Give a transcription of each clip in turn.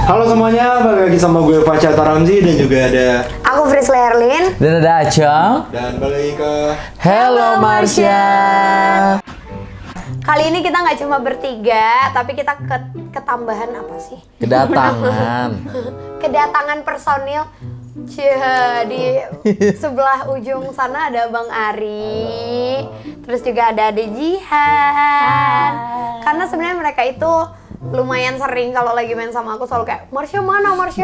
Halo semuanya, balik lagi sama gue Faca Taramzi dan juga ada Aku Frisly Herlin. Dan ada Acang. dan balik lagi ke Hello Marsha. Kali ini kita nggak cuma bertiga, tapi kita ketambahan apa sih? Kedatangan. Kedatangan personil. Di sebelah ujung sana ada Bang Ari, terus juga ada Jihan. Karena sebenarnya mereka itu lumayan sering kalau lagi main sama aku selalu kayak Marsha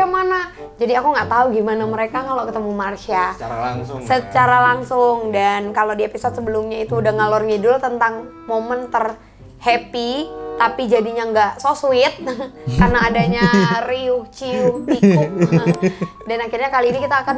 mana. Jadi aku nggak tahu gimana mereka kalau ketemu Marsha secara langsung. Dan kalau di episode sebelumnya itu udah ngalor ngidul tentang momen terhappy tapi jadinya nggak so sweet karena adanya riuh, ciuh, pikuk. Dan akhirnya kali ini kita akan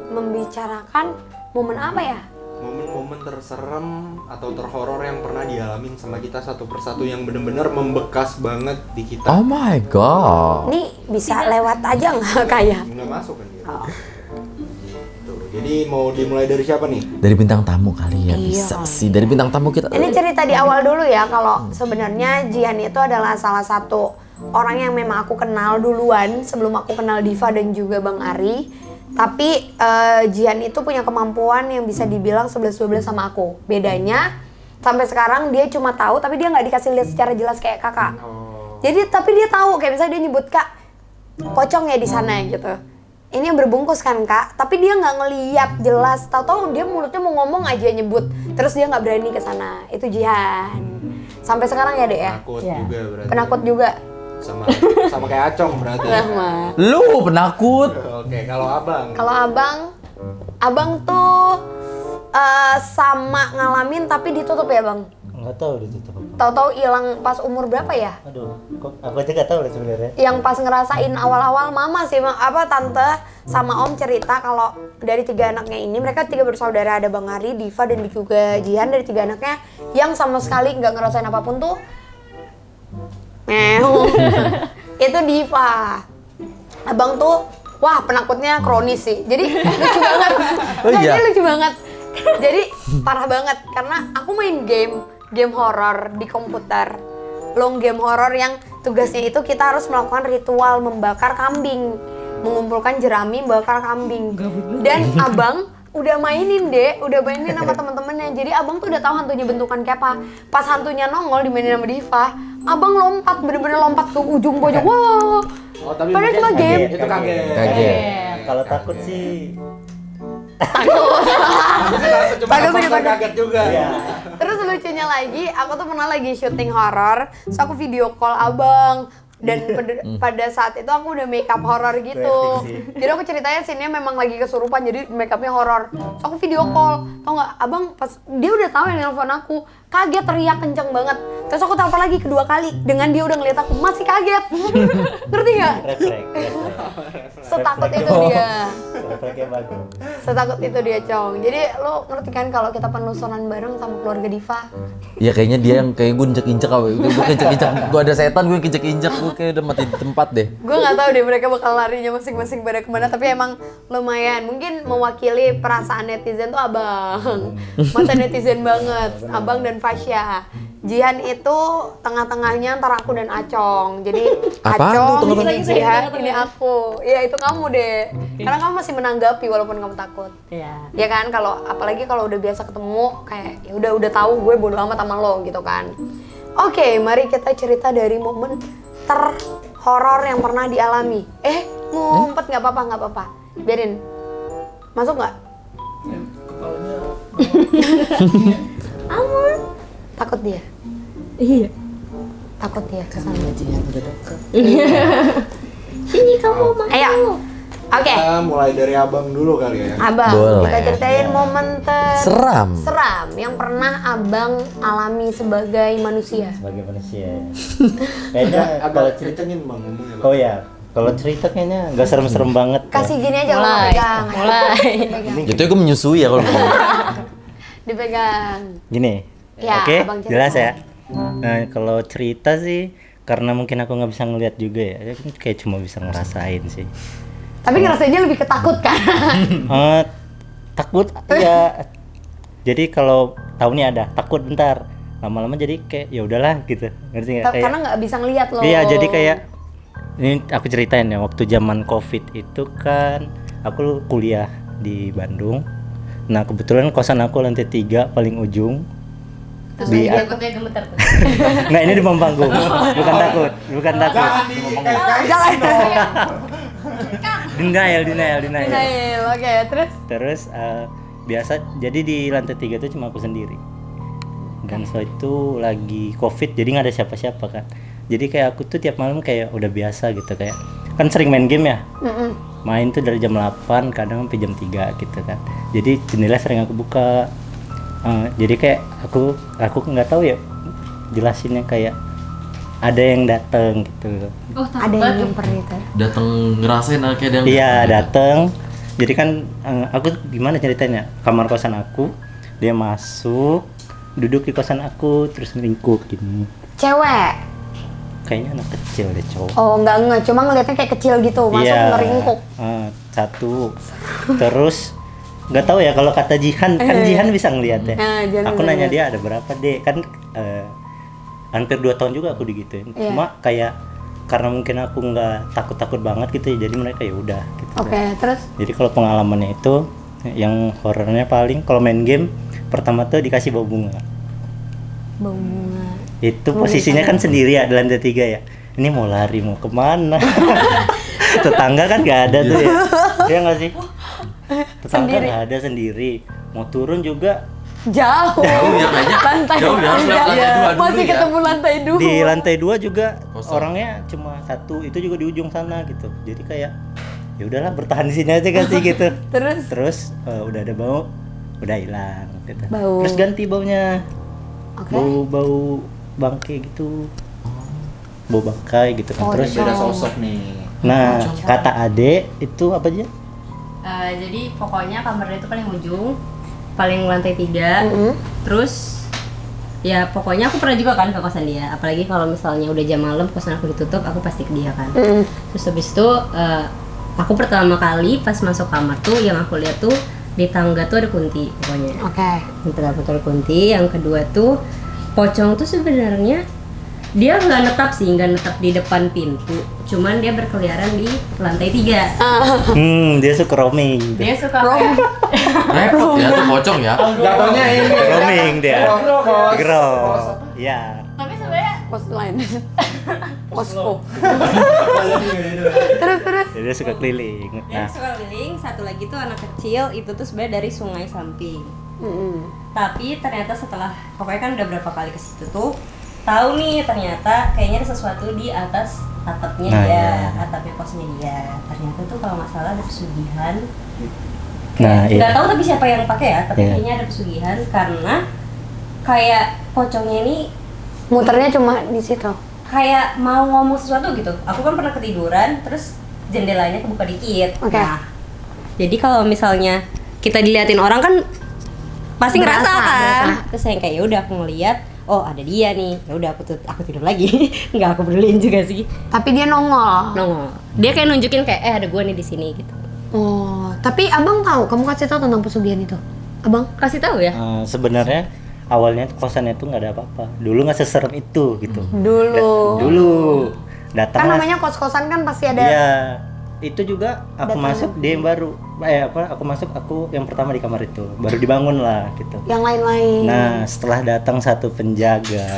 membicarakan momen apa ya? momen-momen terserem atau terhoror yang pernah dialamin sama kita satu persatu yang benar-benar membekas banget di kita. Oh my god. Ini bisa lewat aja nggak kayak? Nggak masuk kan dia. Tuh, jadi mau dimulai dari siapa nih? Dari bintang tamu kali ya, Iya. bisa sih. Dari bintang tamu kita. Ini cerita di awal dulu ya, kalau sebenarnya Jihan itu adalah salah satu orang yang memang aku kenal duluan sebelum aku kenal Diva dan juga Bang Ari. Tapi Jihan itu punya kemampuan yang bisa dibilang 11-12 sama aku. Bedanya sampai sekarang dia cuma tahu tapi dia nggak dikasih lihat secara jelas kayak kakak. Jadi tapi dia tahu kayak misalnya dia nyebut Kak, pocong ya di sana gitu. Ini yang berbungkus kan Kak, tapi dia nggak ngeliat jelas. Tahu-tahu dia mulutnya mau ngomong aja nyebut, terus dia nggak berani ke sana. Itu Jihan. Sampai sekarang ya Dek ya. Penakut juga berarti. Penakut juga. Sama kayak Acong berarti. Lu penakut. Oke, kalau abang. Kalau abang tuh sama ngalamin tapi ditutup ya Bang. Nggak tahu ditutup apa. Tahu-tahu hilang pas umur berapa ya? Aduh, kok aku aja nggak tahu deh sebenarnya. Yang pas ngerasain awal-awal mama sih, tante sama om cerita kalau dari 3 anaknya ini, mereka 3 bersaudara, ada Bang Ari, Diva dan juga Jihan. Dari 3 anaknya yang sama sekali nggak ngerasain apapun tuh itu Diva. Abang tuh wah penakutnya kronis sih. Jadi lucu banget. Oh iya? Jadi lucu banget. Jadi parah banget karena aku main game horor di komputer. Long game horor yang tugasnya itu kita harus melakukan ritual membakar kambing, mengumpulkan jerami, membakar kambing. Dan abang udah mainin sama teman-temannya. Jadi abang tuh udah tahu hantunya bentukan kayak apa. Pas hantunya nongol dimainin sama Diva, abang lompat, bener-bener lompat ke ujung pojok. Wow. Oh, tapi Padahal cuma game. Itu kaget. Kalau takut sih Cuma kaget juga. ya. Terus lucunya lagi, aku tuh pernah lagi syuting horor, so aku video call abang. Dan pada saat itu aku udah make up horor gitu. Jadi aku ceritanya scene-nya memang lagi kesurupan, jadi make upnya horor. So aku video call, tau nggak? Abang pas dia udah tahu yang nelfon aku, kaget teriak kenceng banget. Terus aku telepon lagi kedua kali, dengan dia udah ngeliat aku masih kaget. Ngerti nggak? Refleks. Setakut itu dia. Refleksnya bagus. Setakut itu dia, Cong. Jadi lo ngerti kan kalau kita penelusuran bareng sama keluarga Diva? Ya kayaknya dia yang kayak gue injek-injek apa. Gue injek-injek. Gue ada setan, gue injek-injek. Gue kayak udah mati di tempat deh. Gue nggak tahu deh mereka bakal larinya masing-masing pada kemana, tapi emang lumayan mungkin mewakili perasaan netizen tuh abang. Mata netizen banget, abang dan Fasya. Jihan itu tengah-tengahnya antara aku dan Acong. Jadi Apaan tuh Acong, tengah-tengah? ini Jihan, ini aku. Iya itu kamu deh. Karena kamu masih menanggapi walaupun kamu takut. Iya. Ya kan, kalau apalagi kalau udah biasa ketemu kayak ya udah tahu gue bodo amat sama lo gitu kan. Oke, mari kita cerita dari momen terhoror yang pernah dialami. Ngumpet nggak apa-apa. Biarin. Masuk nggak? Aman. Takut dia. Iya. Takut dia kesana. Sini kamu mau. Ayo. Oke. Kita mulai dari abang dulu kali ya. Abang, Boleh. kita ceritain momen Seram. yang pernah abang alami sebagai manusia. Sebagai manusia ya. Kayaknya kalau Agak cerita kencengin bang ngomongnya. Oh ya, kalau cerita kayaknya nggak serem-serem banget. Kasih gini aja lo Mulai. pegang. Mulai. Jatuhnya gue menyusui ya kalau gitu. Dipegang. Gini. Ya, Oke, Abang cerita. jelas ya. Nah, kalau cerita sih karena mungkin aku nggak bisa ngeliat juga ya, kayak cuma bisa ngerasain sih. Tapi ngerasainnya lebih ketakut kan? Takut ya. Jadi kalau tahu nih ada takut bentar, lama-lama jadi kayak ya udahlah gitu, ngerti nggak? Kayak Karena nggak bisa ngeliat loh. iya, jadi kayak Ini aku ceritain ya, waktu zaman COVID itu kan aku kuliah di Bandung. Nah, kebetulan kosan aku lantai 3 paling ujung. Terus Di dia ikutnya gemeter tuh. Nah, ini di panggung. Bukan takut. Jangan. Denial. Nail, oke, terus? Terus biasa jadi di lantai 3 itu cuma aku sendiri. Dan so itu lagi COVID, jadi nggak ada siapa-siapa kan. Jadi kayak aku tuh tiap malam kayak udah biasa gitu, kayak kan sering main game ya. Main tuh dari jam 8 kadang sampai jam 3 gitu kan. Jadi jendela sering aku buka. Jadi kayak aku nggak tahu ya jelasinnya, kayak ada yang datang gitu. Oh, takut Ada yang banget. nyamper gitu. Datang ngerasain kayak ada yang Iya, datang. Jadi kan aku gimana ceritanya? Kamar kosan aku, dia masuk, duduk di kosan aku, terus ngeringkuk gini. Cewek? Kayaknya anak kecil deh, cowok. Oh, enggak, cuma ngelihatnya kayak kecil gitu, masuk ngeringkuk. Satu. Terus nggak tahu ya kalau kata Jihan, kan Jihan bisa ngeliat ya. Jihan Aku bisa nanya ngeliat. dia ada berapa deh, kan hampir 2 tahun juga aku digituin. Iya. Cuma kayak karena mungkin aku nggak takut-takut banget gitu ya, jadi mereka ya udah gitu. Oke, terus? Jadi kalau pengalamannya itu yang horornya paling kalau main game pertama tuh dikasih bau bunga. Bau bunga. Itu posisinya kan sendiri ya di lantai 3 ya. Ini mau lari mau kemana? Tetangga kan nggak ada tuh ya. Iya nggak sih? Tetangga nggak ada sendiri. Mau turun juga Jauh. Jauh ya kayaknya. Lantai Jauh ya, harus tiga. lantai 2 dulu Masih ya. ketemu lantai 2. di lantai 2 juga Kosong. orangnya cuma satu, itu juga di ujung sana gitu. Jadi kayak ya udahlah bertahan di sini aja kan sih gitu. Terus? Udah ada bau, udah hilang gitu. Bau. Terus ganti baunya. Oke. Bau bangkai gitu. Bau bangkai gitu kan. Oh, Terus Beda sosok nih. nah, kata Ade itu apa aja? Jadi pokoknya kamarnya itu paling ujung, paling lantai 3. Terus ya pokoknya aku pernah juga kan ke kosan dia. Apalagi kalau misalnya udah jam malam kosan aku ditutup, aku pasti ke dia kan. Terus habis itu aku pertama kali pas masuk kamar tuh yang aku lihat tuh di tangga tuh ada kunti pokoknya. Oke. Di tangga tuh ada kunti. Yang kedua tuh pocong tuh sebenarnya dia nggak netap di depan pintu, cuman dia berkeliaran di lantai 3. Dia suka roaming. Dia suka kayak Repot ya tuh pocong ya. Jatuhnya ini. Roaming dia. Kos. Gross. Ya. tapi sebenarnya Pos lain. Posko. Terus. Dia suka keliling. dia Nah, suka keliling. Satu lagi tuh anak kecil itu tuh sebenarnya dari sungai samping. Tapi ternyata setelah pokoknya kan udah berapa kali ke situ tuh tahu nih ternyata kayaknya ada sesuatu di atas atapnya Nah, dia, iya. atapnya kosnya dia. Ternyata tuh kalau nggak salah ada pesugihan. nah Nggak iya. tahu tapi siapa yang pakai ya, tapi Iya. kayaknya ada pesugihan karena kayak pocongnya ini Muternya cuma di situ. kayak mau ngomong sesuatu gitu. Aku kan pernah ketiduran, terus jendelanya kebuka dikit. Oke. Nah, jadi kalau misalnya kita diliatin orang kan pasti ngerasa Berasa, kan. berasa. Terus yang kayak ya udah aku ngeliat, oh ada dia nih. Ya udah aku tidur lagi. Nggak aku peduliin juga sih. Tapi dia nongol. Nongol. Dia kayak nunjukin kayak ada gua nih di sini gitu. Oh, tapi abang tahu, kamu kasih tahu tentang pesugihan itu? Abang? Kasih tahu ya. Sebenarnya awalnya kosannya tuh nggak ada apa-apa. Dulu nggak seserem itu gitu. Dulu. Dulu datang. Kan namanya kos-kosan kan pasti ada. Iya. Itu juga aku Datang. masuk dia yang baru. Aku masuk aku yang pertama di kamar itu. Baru dibangun lah gitu. Yang lain-lain. Nah, setelah datang satu penjaga.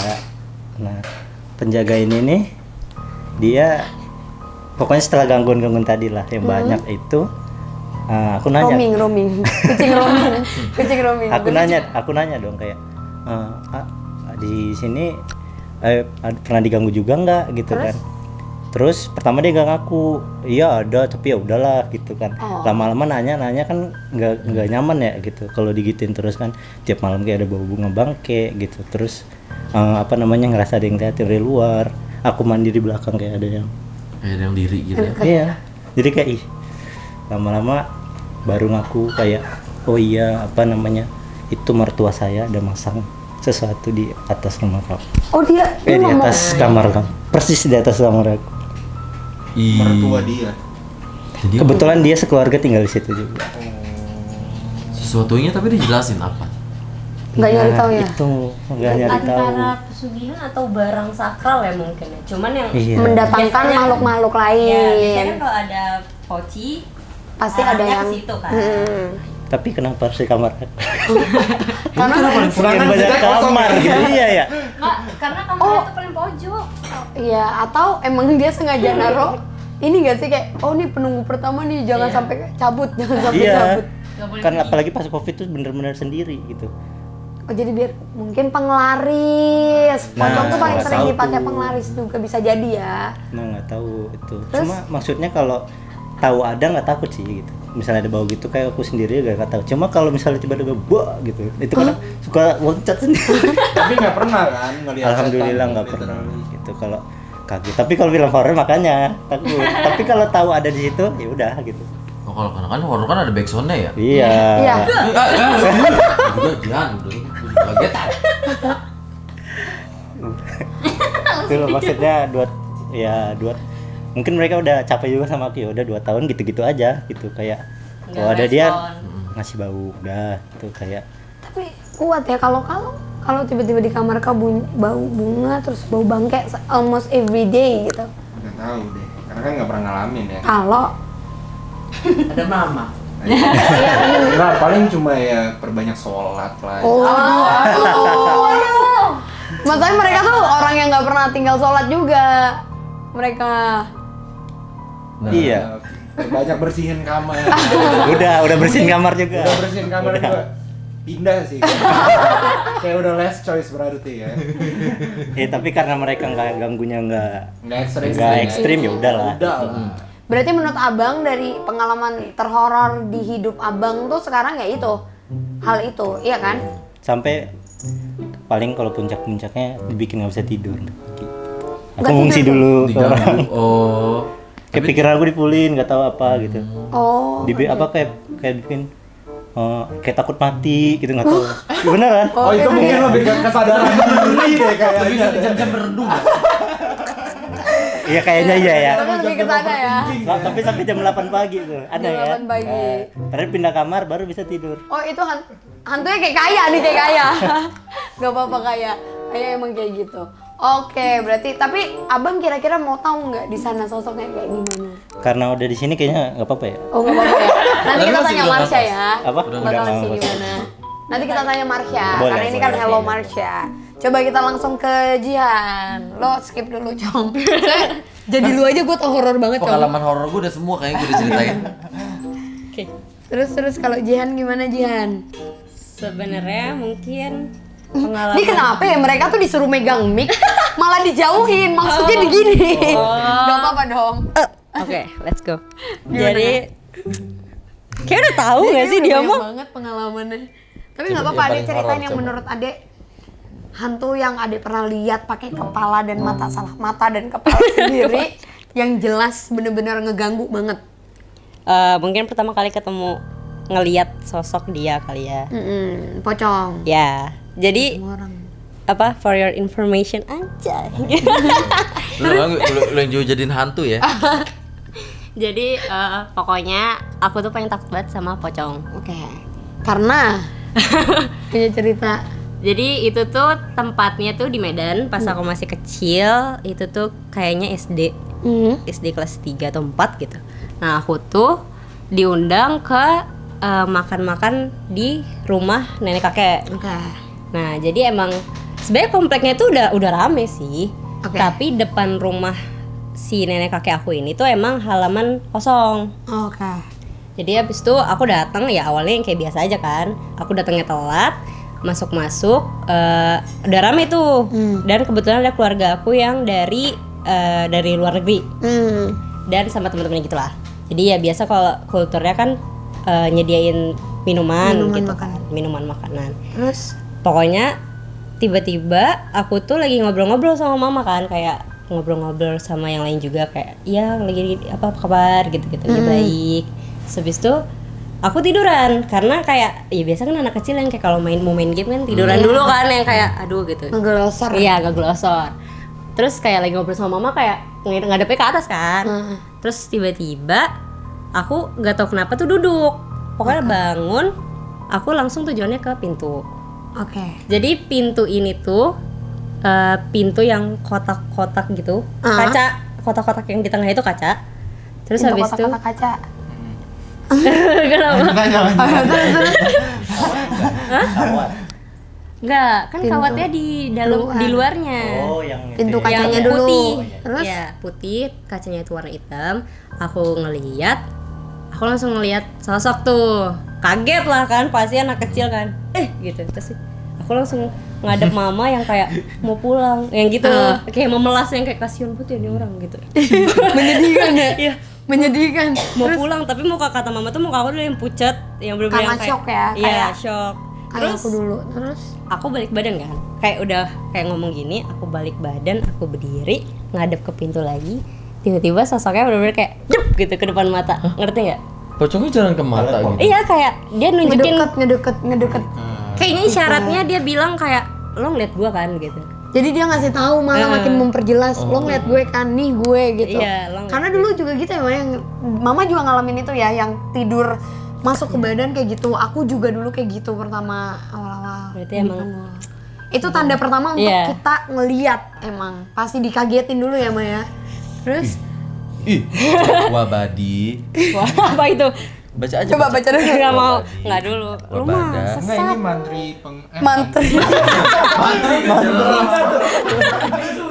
Nah, penjaga ini nih dia pokoknya setelah gangguan-gangguan tadi lah yang banyak itu aku nanya. Roaming. Kucing roaming. Kucing roaming. Aku nanya dong kayak di sini pernah diganggu juga nggak gitu kan. Terus pertama dia nggak ngaku, iya ada tapi ya udahlah gitu kan. Lama-lama nanya kan nggak nyaman ya gitu. Kalau digituin terus kan tiap malam kayak ada bau bunga bangke gitu. Terus ngerasa ada yang lihat dari luar. Aku mandi di belakang kayak ada yang diri gitu ya. Iya. Jadi kayak lama-lama baru ngaku kayak oh iya itu mertua saya ada masang sesuatu di atas kamar aku. Oh dia Di ngomong. atas kamar kamu. Persis di atas kamar aku. Mertua dia. Jadi Kebetulan dia sekeluarga tinggal di situ juga. sesuatunya tapi dijelasin apa? Nggak nyari tahu ya? Itu nggak nyari tahu. Antara pesugihan atau barang sakral ya mungkin ya. Cuman yang Iya. Mendatangkan Biasanya- makhluk-makhluk ya biasanya lain. kan kalau ada poci Pasti ada arahnya yang ke situ kan. Tapi kenapa harus di kamar? Karena Pengen banyak kamar gitu. Iya ya. Nggak, karena kamarnya itu paling pojok. iya, atau emang dia sengaja naruh ini gak sih kayak oh nih penunggu pertama nih jangan sampai cabut, jangan sampai Iya. cabut. Nggak boleh Kan pergi. apalagi pas Covid tuh bener-bener sendiri gitu. Oh jadi biar mungkin penglaris. Nah, Pocong tuh paling nggak sering tahu dipakai tuh. penglaris juga bisa jadi ya. Nah nggak tahu itu. Terus? Cuma maksudnya kalau tahu ada nggak takut sih gitu. Misalnya ada bau gitu kayak aku sendiri gak tahu. Cuma kalau misalnya tiba-tiba bah gitu, itu kadang suka loncat sendiri. Tapi nggak pernah kan ngelihat Alhamdulillah setan, nggak pernah literally. gitu kalau kaget. Tapi kalau film horor makanya takut. Tapi kalau tahu ada di situ ya udah gitu. Oh, kalau kan horor kan ada backsoundnya ya. Iya. Iya. Juga jangan udah kagetan. Itu loh, maksudnya dua mungkin mereka udah capek juga sama aku, ya udah 2 tahun gitu-gitu aja gitu kayak Nggak kalau ada dia respon. ngasih bau udah itu kayak Tapi kuat ya kalau tiba-tiba di kamar kamu bau bunga terus bau bangke almost every day gitu. Nggak tahu deh, karena kan nggak pernah ngalamin ya. Kalau Ada mama. Nah, paling cuma ya perbanyak sholat lah. Masalahnya mereka tuh orang yang nggak pernah tinggal sholat juga. Mereka. iya Banyak bersihin kamar. udah bersihin kamar juga. Udah bersihin kamar juga. Pindah sih. Kayak udah less choice berarti ya. Tapi karena mereka nggak ganggunya nggak Nggak ekstrim ya udahlah. Udah lah. Berarti menurut abang dari pengalaman terhoror di hidup abang tuh sekarang ya itu hal itu, iya kan? Sampai paling kalau puncak-puncaknya dibikin nggak bisa tidur. Aku Nggak ngungsi tidur dulu ke orang. Diganggu. Oh. Kayak pikiran aku dipulin nggak tahu apa gitu. Oh. Kayak bikin kayak takut mati gitu nggak tahu. Ya, beneran. Oh, itu mungkin lebih ke kesadaran diri deh kayaknya. Jam-jam berenung. Iya kayaknya iya ya. Tapi lebih ke sana ya. Tapi sampai jam 8 pagi tuh ada Jam ya. 8 pagi. Terus pindah kamar baru bisa tidur. Oh itu hantunya kayak kaya nih kayak kaya. Gak apa-apa kaya. Kaya emang kayak gitu. Oke, berarti tapi abang kira-kira mau tahu nggak di sana sosoknya kayak gimana? Karena udah di sini kayaknya nggak apa-apa ya. Oh nggak apa-apa ya. Nanti Tapi kita masih tanya belum Marsha nafas. ya. Apa? Udah Bakal nggak langsung nafas. gimana? Nanti kita tanya Marsha. Boleh, Karena ini kan boleh. Hello Marsha. Coba kita langsung ke Jihan. Lo skip dulu, Cong. Jadi lu aja gue tau horor banget, Cong. Pengalaman horor gue udah semua kayaknya gue udah ceritain. Oke. Terus kalau Jihan gimana Jihan? Sebenarnya mungkin pengalaman. Ini kenapa ya mereka tuh disuruh megang mic malah dijauhin, maksudnya begini. Gak apa-apa dong. Oke, let's go. Gimana? Jadi kayak udah tahu nggak sih dia Banyak mah? banget pengalamannya. Tapi Coba nggak apa-apa, yang Adek paling ceritain horor, yang coba. menurut Adek hantu yang Adek pernah lihat pakai kepala dan mata, salah mata dan kepala sendiri yang jelas bener-bener ngeganggu banget. Mungkin pertama kali ketemu ngeliat sosok dia kali ya. Pocong. Ya, jadi Semua orang. apa for your information aja. Lu yang jauh jadiin hantu ya. Jadi pokoknya aku tuh pengen takut banget sama pocong. Oke. Karena punya cerita. Jadi itu tuh tempatnya tuh di Medan pas aku masih kecil. Itu tuh kayaknya SD SD kelas 3 atau 4 gitu. Nah aku tuh diundang ke makan-makan di rumah nenek kakek. Oke. Nah jadi emang sebenarnya kompleknya tuh udah rame sih. Oke. Tapi depan rumah si nenek kakek aku ini tuh emang halaman kosong. Oke. Jadi habis itu aku datang ya awalnya yang kayak biasa aja kan. Aku datangnya telat, masuk udah rame tuh. Dan kebetulan ada keluarga aku yang dari luar negeri dan sama teman-temannya gitulah. Jadi ya biasa kalau kulturnya kan nyediain minuman gitu kan, minuman makanan. Terus Pokoknya tiba-tiba aku tuh lagi ngobrol-ngobrol sama mama kan, kayak ngobrol-ngobrol sama yang lain juga kayak iya lagi apa kabar gitu-gitu ya baik. Habis itu aku tiduran karena kayak ya biasa kan anak kecil yang kayak kalau mau main game kan tiduran dulu kan yang kayak aduh gitu. ngegelosor. Iya agak glosor. Terus kayak lagi ngobrol sama mama kayak ngadepnya ke atas kan. Terus tiba-tiba aku nggak tahu kenapa tuh duduk. Pokoknya bangun, aku langsung tujuannya ke pintu. Oke. Jadi pintu ini tuh pintu yang kotak-kotak gitu, kaca, kotak-kotak yang di tengah itu kaca. Terus Pintu habis itu kotak-kotak kaca. kenapa? Kawat. Enggak, kan Pintu kawatnya di dalam luar. di luarnya. Oh, yang Pintu itu ya. kacanya Yang dulu. putih. Terus? Ya, putih, kacanya itu warna hitam. Aku ngeliat, aku langsung ngeliat sosok tuh. Kaget lah kan, pasti anak kecil kan. Gitu. Terus aku langsung ngadep mama yang kayak mau pulang, yang gitu. Kayak memelas yang kayak kasihan banget ya ini orang gitu. Menyedihkan ya? Iya, Menyedihkan. mau pulang tapi muka kata mama tuh muka aku dulu yang pucat, yang bener-bener Karena yang kayak shock ya, Iya, kayak- shock. Kayak Terus aku dulu. Terus aku balik badan kan, kayak udah kayak ngomong gini, aku balik badan, aku berdiri ngadep ke pintu lagi, tiba-tiba sosoknya bener-bener kayak jep gitu ke depan mata. Ngerti nggak? Pocongnya jalan ke mata gitu. Iya, kayak dia nunjukin, ngedeket. kayaknya isyaratnya dia bilang kayak lo ngeliat gua kan gitu. Jadi dia ngasih tahu malah makin memperjelas, lo ngeliat gue kan, nih gue gitu. Iya, lo ngeliat Karena dulu juga gitu ya, yang mama juga ngalamin itu ya, yang tidur masuk ke badan kayak gitu. Aku juga dulu kayak gitu pertama awal-awal. Berarti emang Itu tanda pertama untuk Iya. kita ngeliat, emang pasti dikagetin dulu ya Maya. Terus Ih, wabadi. wah apa itu? Baca aja. coba baca dulu. Nggak mau, nggak dulu. Lu mah Wabada. Enggak, ini mantri Mantri.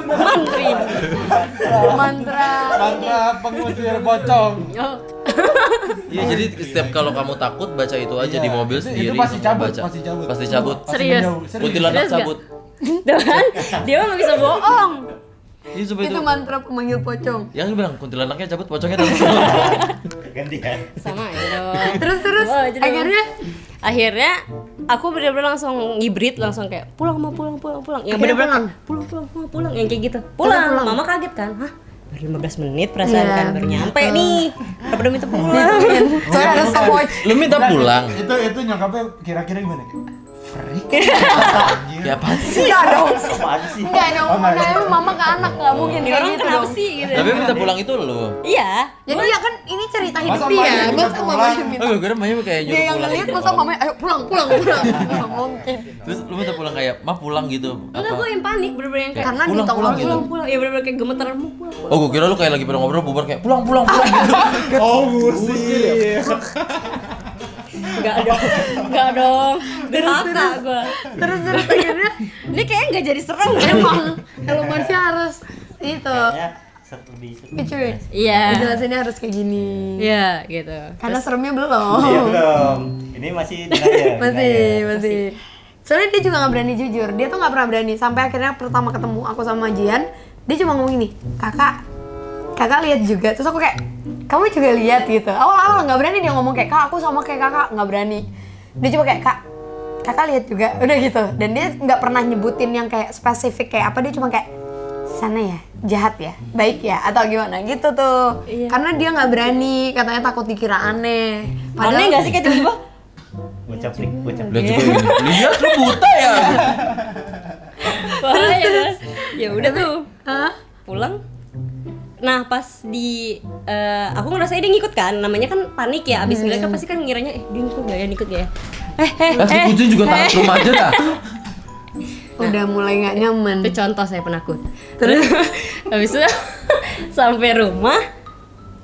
mantri. Mantra. mantra pengusir pocong. Oh. Iya, jadi setiap kalau kamu takut baca itu aja di mobil Itu sendiri. pasti semua cabut, baca. pasti cabut. Pasti cabut. Serius? Kuntilanak Serius nggak? cabut. Tuh kan, dia mah nggak bisa bohong. Iya, coba itu. Itu mantra pemanggil pocong. Yang bilang kuntilanaknya cabut, pocongnya langsung. gantian. Sama aja dong. Terus Oh, jadi akhirnya aku bener-bener langsung ngibrit, langsung kayak pulang yang Akhirnya bener-bener pulang? kayak, pulang yang kayak gitu pulang. Mama kaget kan, hah baru 15 menit perasaan Iya. kan baru nyampe nih, udah minta pulang. soalnya ada stopwatch. Lu minta pulang. Itu nyokapnya kira-kira gimana? Freak. Ya apa sih? Enggak dong. Apaan sih? Enggak dong. Nah, mama ke anak nggak mungkin Ini kayak orang gitu kenapa dong. sih gitu. Tapi minta pulang itu lu. Iya, Jadi ya kan ini cerita hidup Masa dia. mamanya minta Masa pulang? mamanya minta. Oh, gue kira Maya kayak Dia nyuruh yang pulang. ngeliat gitu. masa mamanya ayo pulang. Nggak mungkin. Terus lu minta pulang kayak, "Ma pulang" gitu. enggak, gue yang panik bener-bener yang kayak Karena Pulang, ditolong pulang gitu. pulang ya bener-bener kayak gemetar mau pulang. Oh, gue kira lu kayak lagi pada ngobrol bubar kayak pulang gitu. Oh, musik. Enggak dong, durhaka gue. Terus akhirnya Ini kayaknya nggak jadi serem kan? emang kalau Marsha harus itu. Kayaknya lebih Cuy. Iya, Jelasinnya harus kayak gini. iya gitu. Karena seremnya belum. Iya belum. Ini masih denial. Masih. Soalnya dia juga nggak berani jujur. Dia tuh nggak pernah berani. Sampai akhirnya pertama ketemu aku sama Jian, dia cuma ngomong gini, kakak lihat juga. Terus aku kayak, kamu juga lihat gitu. Awal-awal nggak berani dia ngomong kayak, kak aku sama kayak kakak, nggak berani. Dia cuma kayak, kakak lihat juga, udah gitu. Dan dia nggak pernah nyebutin yang kayak spesifik kayak apa. Dia cuma kayak, sana ya, jahat ya, baik ya, atau gimana gitu tuh. Iya. Karena dia nggak berani, katanya takut dikira aneh. Aneh nggak sih kayak tiba-tiba? Bocah flik. Lihat juga ini. Lihat lu buta ya. Bahaya kan? Ya udah tuh, Hah? pulang. Nah pas di aku ngerasain dia ngikut kan, namanya kan panik ya. Abis ngeliat kan pasti kan ngiranya dia ngikut gak ya, ngikut gak ya? Kasih kucing juga takut rumah aja dah. Udah mulai nggak nyaman. Itu contoh saya penakut. Terus habis itu sampai rumah,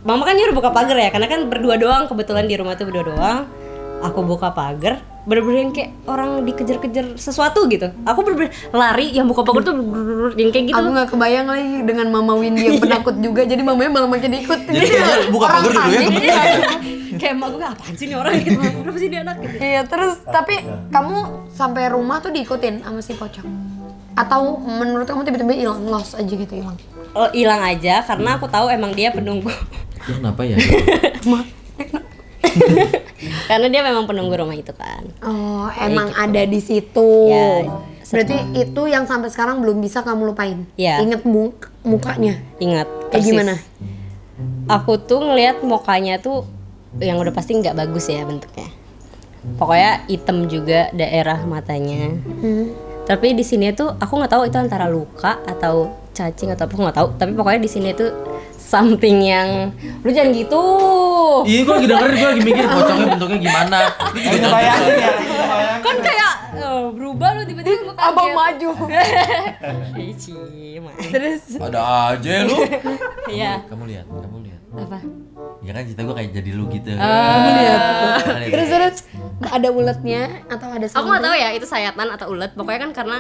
mama kan nyuruh buka pagar ya, karena kan berdua doang, kebetulan di rumah tuh berdua doang. Aku buka pagar, bener-bener yang kayak orang dikejar-kejar sesuatu gitu. Aku bener-bener lari, yang buka pagar tuh bener-bener yang kayak gitu. Aku nggak kebayang lagi dengan Mama Windy yang penakut juga, jadi mamanya malah makin ikut. Jadi kayaknya buka pagar juga ya. Iya. Kayak emak gue apaan sih nih orang gitu, kenapa sih dia anak gitu. Iya, terus tapi kamu sampai rumah tuh diikutin sama si pocong? Atau menurut kamu tiba-tiba hilang, lost aja gitu hilang? Oh, hilang aja karena aku tahu emang dia penunggu. Ya, kenapa ya? Karena dia memang penunggu rumah itu kan. Oh, emang ada di situ. Ya, Berarti itu yang sampai sekarang belum bisa kamu lupain. Ya. Ingat mukanya. Ingat. Kayak persis. gimana? Aku tuh ngelihat mukanya tuh yang udah pasti nggak bagus ya bentuknya. Pokoknya hitam juga daerah matanya. Tapi di sini tuh aku nggak tahu itu antara luka atau cacing atau apa, aku nggak tahu. Tapi pokoknya di sini tuh something yang lu jangan gitu. Iya, gue lagi dengerin, gue lagi mikir pocongnya bentuknya gimana. Itu juga Bayangin contoh. ya. Kan kayak berubah lu Abang maju. Terus Ada aja lu. ya Kamu lihat. apa? Ya kan cerita gue kayak jadi lu gitu. Kamu lihat. Kalian Terus ada uletnya atau ada Aku nggak tahu ya itu sayatan atau ulet. Pokoknya kan karena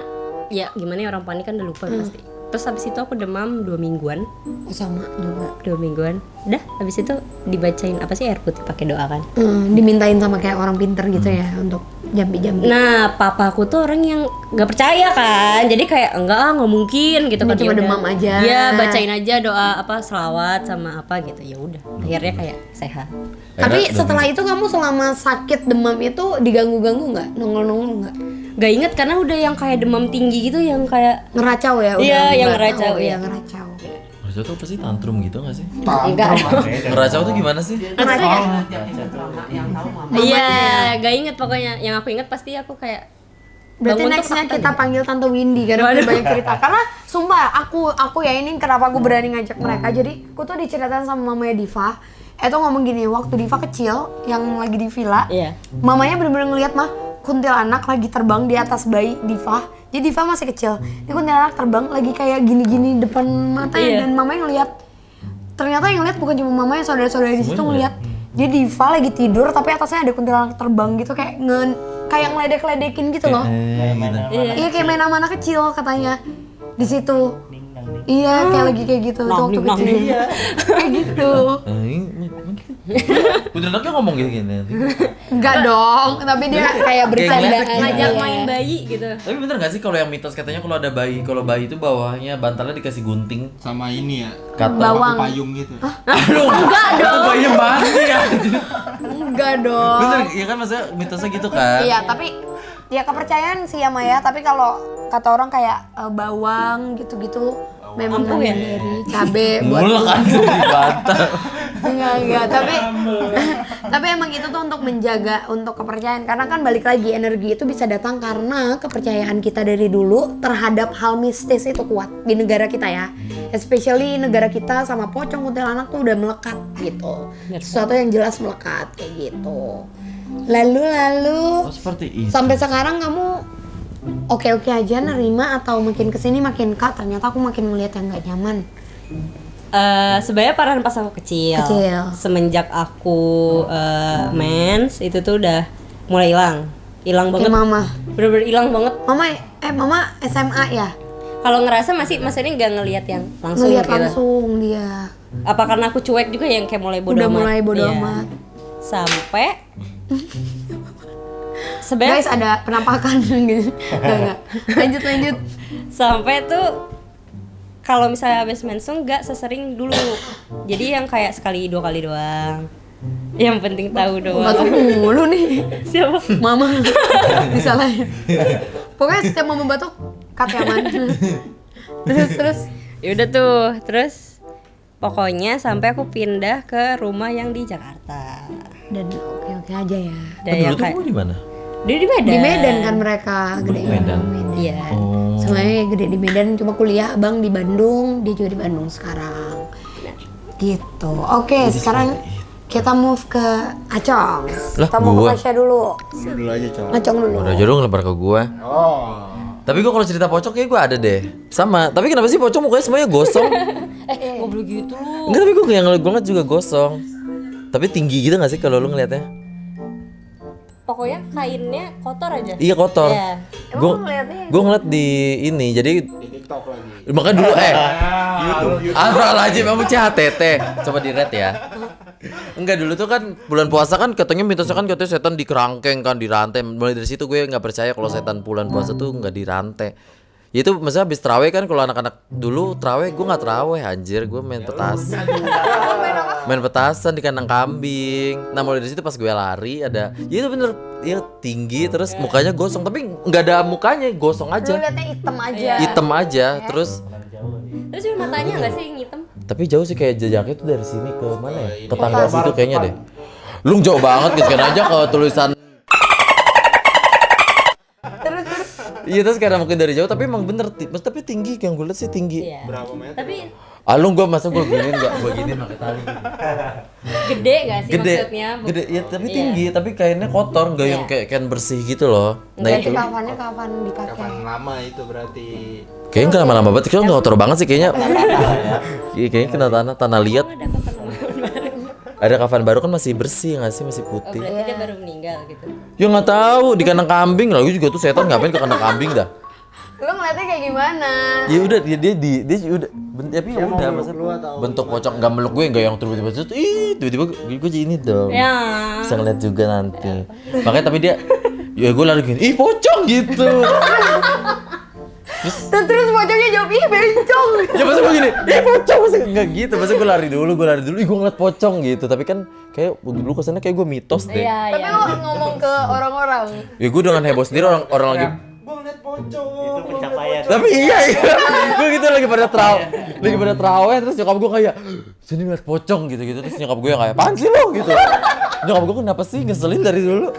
ya gimana ya orang panik kan udah lupa pasti. Terus habis itu aku demam 2 mingguan. Oh, sama juga. 2 mingguan. Udah habis itu dibacain apa sih air putih pakai doa kan. Dimintain sama kayak orang pinter gitu ya untuk jambi-jambi. Nah, papaku tuh orang yang nggak percaya kan, jadi kayak enggak mungkin gitu Ini kan. cuma Ya udah. demam aja. Iya, bacain aja doa apa selawat sama apa gitu. Ya udah, akhirnya kayak sehat. Tapi setelah itu kamu selama sakit demam itu diganggu-ganggu nggak? Nongol-nongol nggak? Gak inget karena udah yang kayak demam tinggi gitu yang kayak Ngeracau ya? Iya, udah yang nggak ngeracau, tahu, iya. iya ngeracau. Ngeracau tuh pasti tantrum gitu gak sih? Enggak. Ngeracau tuh gimana sih? Yang tahu mama. iya, gak inget pokoknya. Yang aku inget pasti aku kayak Berarti bangun tuh nextnya ketakutan kita gitu. panggil Tante Windy karena dia banyak cerita. Karena sumpah aku ya ini kenapa aku berani ngajak mereka. Jadi aku tuh diceritain sama mamanya Diva. Itu ngomong gini, waktu Diva kecil yang lagi di villa, Iya. mamanya bener-bener ngeliat mah kuntilanak lagi terbang di atas bayi Diva. Jadi Diva masih kecil. Ini kuntilanak terbang lagi kayak gini-gini depan matanya Iya. dan mamanya ngeliat. Ternyata yang ngeliat bukan cuma mamanya, saudara-saudara di situ ngeliat. Jadi Diva lagi tidur tapi atasnya ada kuntilanak terbang gitu kayak kayak ngeledek-ledekin gitu loh. Iya kayak main sama anak kecil katanya di situ. Iya kayak lagi kayak gitu tuh waktu kecil. Kayak gitu. Kuntilanaknya ngomong gini. Enggak dong, tapi dia kayak bercandaan. Ngajak Iya. main bayi gitu. Tapi bener gak sih kalau yang mitos katanya kalau ada bayi, kalau bayi itu bawahnya bantalnya dikasih gunting, Sama ini ya, kata Bawang. payung gitu. Enggak itu dong. bayi mati ya. Enggak dong. Bener, ya kan maksudnya mitosnya gitu kan? Iya, tapi ya kepercayaan sih ya Maya, tapi kalau kata orang kayak bawang gitu-gitu memang Ampuh ya? dari cabe buat Mulai kan di bantal. enggak, tapi emang itu tuh untuk menjaga untuk kepercayaan karena kan balik lagi energi itu bisa datang karena kepercayaan kita dari dulu terhadap hal mistis itu kuat di negara kita ya, especially negara kita sama pocong kuntilanak tuh udah melekat gitu, sesuatu yang jelas melekat kayak gitu. Lalu Oh seperti itu. sampai sekarang kamu oke-oke aja nerima atau makin kesini makin ternyata aku makin ngelihat yang nggak nyaman. Sebenarnya parahan pas aku kecil. Semenjak aku mens itu tuh udah mulai hilang banget. Kayak mama. Bener-bener hilang banget. Mama SMA ya? Kalau ngerasa maksudnya nggak ngelihat yang langsung Ngeliat gitu. langsung dia. Apa karena aku cuek juga yang kayak mulai bodo Udah amat. mulai bodo Iya. amat. Sampai sebenarnya Guys ada penampakan gitu. Enggak. Lanjut. sampai tuh kalau misalnya habis mensum nggak sesering dulu. Jadi yang kayak sekali 2 kali doang. Yang penting tahu doang. Batuk mulu nih. Siapa? Mama. Disalahin. Pokoknya setiap mama batuk cut ya man. Terus. Ya udah tuh, terus pokoknya sampai aku pindah ke rumah yang di Jakarta. Dan oke-oke aja ya. Dan Dulu yang tuh kayak kamu di mana? dia di Medan. Di Medan kan mereka gede Di Medan. Iya. Oh. Semuanya gede di Medan, cuma kuliah abang di Bandung, dia juga di Bandung sekarang. Gitu. Oke, sekarang kita move ke Acong. Lah, Kita mau ke gua. Pasha dulu. Dulu aja coba. Acong dulu. Udah jodoh ngelempar ke gua. Oh. Tapi gua kalau cerita pocong kayak gua ada deh. Sama. Tapi kenapa sih pocong mukanya semuanya gosong? Ngobrol gitu lu. Enggak, tapi gua yang ngeliat juga gosong. Tapi tinggi gitu gak sih kalau lu ngeliatnya? Pokoknya kainnya kotor aja. Iya kotor. Iya. Gua ngeliat di ini. Jadi Di TikTok lagi. makanya dulu YouTube. Astagfirullahaladzim, kamu CHTT. Coba di red ya. Enggak, dulu tuh kan bulan puasa kan katanya mitosnya kan katanya setan di kerangkeng kan, dirantai. Mulai dari situ gue nggak percaya kalau setan bulan puasa tuh nggak dirantai. Ya itu maksudnya habis terawih kan, kalau anak-anak dulu terawih, gue nggak terawih anjir, gue main petasan. Main petasan di kandang kambing. Nah mulai dari situ pas gue lari ada, ya itu bener, ya tinggi terus mukanya gosong, tapi nggak ada mukanya, gosong Lu aja, liatnya hitam aja. hitam aja, terus Terus cuma matanya nggak sih yang hitam? tapi jauh sih kayak jejaknya tuh dari sini ke mana ya? Ke tangga situ kayaknya deh. Lu jauh banget, gitu aja ke tulisan. Iya terus kayak mungkin dari jauh, tapi emang bener, tapi tinggi yang gue liat sih tinggi. Iya. Berapa meter? Tapi Alung gue masa gue giniin nggak gue giniin pakai tali. Gede gak sih Gede, maksudnya? gede ya tapi Iya. tinggi tapi kainnya kotor nggak yang kayak kain bersih gitu loh. Nah Berarti itu kafannya kapan dipakai? Kapan lama itu berarti. kayaknya nggak lama-lama banget, kayaknya nggak kotor banget sih kayaknya. Iya kayaknya kena tanah liat. Ada kapan baru? Ada kafan baru kan masih bersih nggak sih, masih Oh, putih. berarti dia baru meninggal gitu. Ya nggak tahu di kandang kambing lah, gue juga tuh setan ngapain ke kandang kambing dah. Lu ngeliatnya kayak gimana? Ya udah dia udah tapi ya udah masa lu atau bentuk pocong nggak meluk gue nggak yang tiba-tiba tiba-tiba gue ini dong. Ya. Bisa ngeliat juga nanti. Makanya tapi dia ya gue lari gini, ih pocong gitu. Terus pocongnya jawab, ih bencong. Ya masa gue gini, ih pocong masa nggak gitu. Masa gue lari dulu, ih gue ngeliat pocong gitu. Tapi kan kayak dulu kesannya kayak gue mitos deh. Iya, Tapi iya. lo ngomong ke orang-orang. Ya gue dengan heboh sendiri orang lagi. gua ngeliat pocong. Itu pencapaian. Tapi iya, gue gitu lagi pada terawih terus nyokap gue kayak sini ngeliat pocong gitu terus nyokap gue yang kayak apaan sih lo gitu. Nyokap gue kenapa sih ngeselin dari dulu.